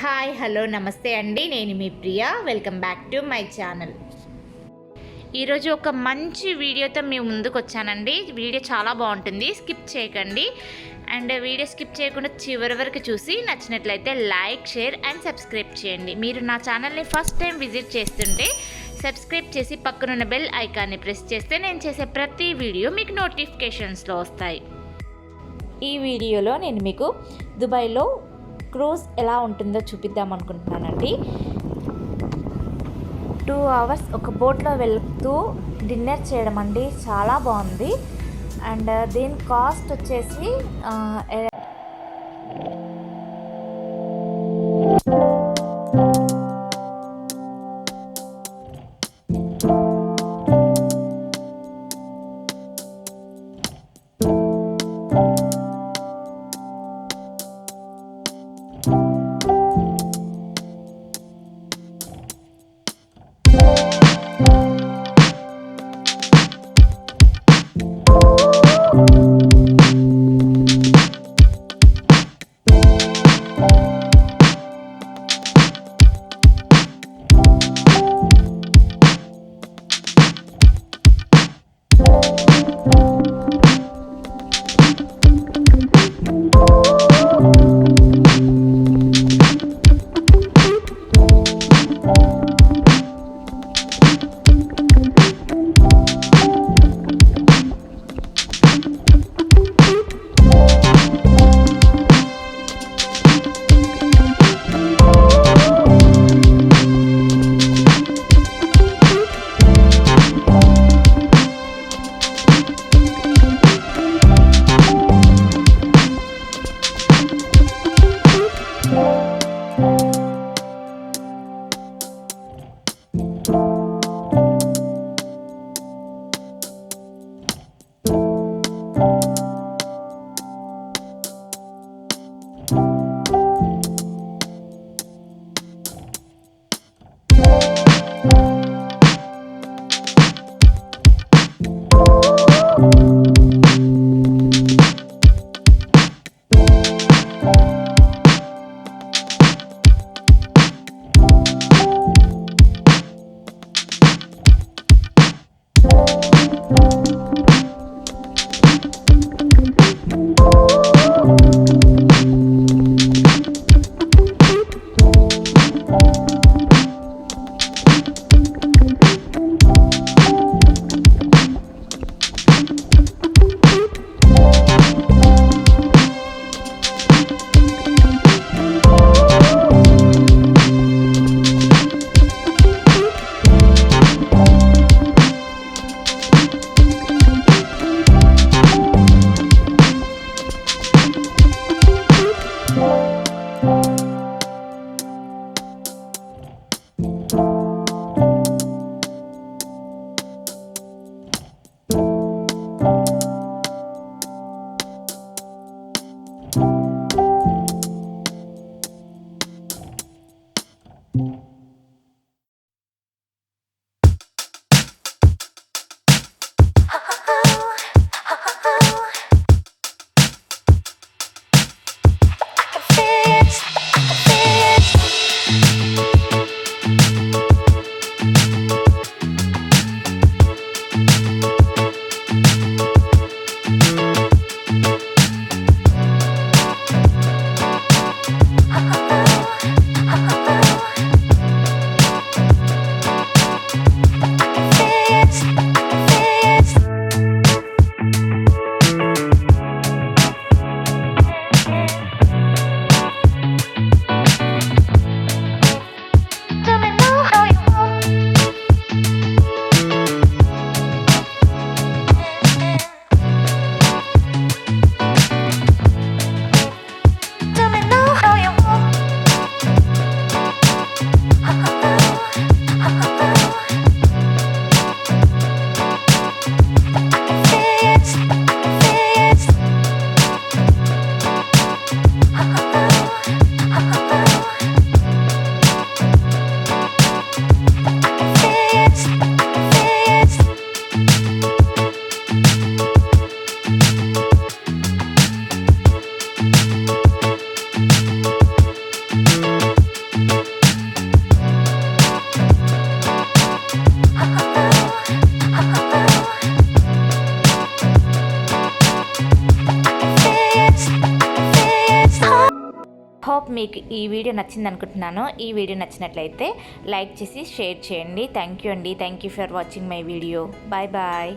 Hi hello నమస్తే అండి, నేను మీ Priya. Welcome back to my channel. ఈరోజు ఒక మంచి వీడియోతో మీ ముందుకు వచ్చానండి. వీడియో చాలా బాగుంటుంది, స్కిప్ చేయకండి. అండ్ వీడియో స్కిప్ చేయకుండా చివరి వరకు చూసి నచ్చినట్లయితే లైక్, షేర్ అండ్ సబ్స్క్రైబ్ చేయండి. మీరు నా ఛానల్ని ఫస్ట్ టైం విజిట్ చేస్తుంటే సబ్స్క్రైబ్ చేసి పక్కనున్న బెల్ ఐకాన్ని ప్రెస్ చేస్తే నేను చేసే ప్రతి వీడియో మీకు నోటిఫికేషన్స్లో వస్తాయి. ఈ వీడియోలో నేను మీకు దుబాయ్లో క్రూజ్ ఎలా ఉంటుందో చూపిద్దాం అనుకుంటున్నానండి. 2 hours ఒక బోట్లో వెళ్తూ డిన్నర్ చేయడం అండి, చాలా బాగుంది. అండ్ దీని కాస్ట్ వచ్చేసి హోప్ మీకు ఈ వీడియో నచ్చింది అనుకుంటున్నాను. ఈ వీడియో నచ్చినట్లయితే లైక్ చేసి షేర్ చేయండి. థ్యాంక్ యూ అండి. Thank you for watching my video. Bye bye.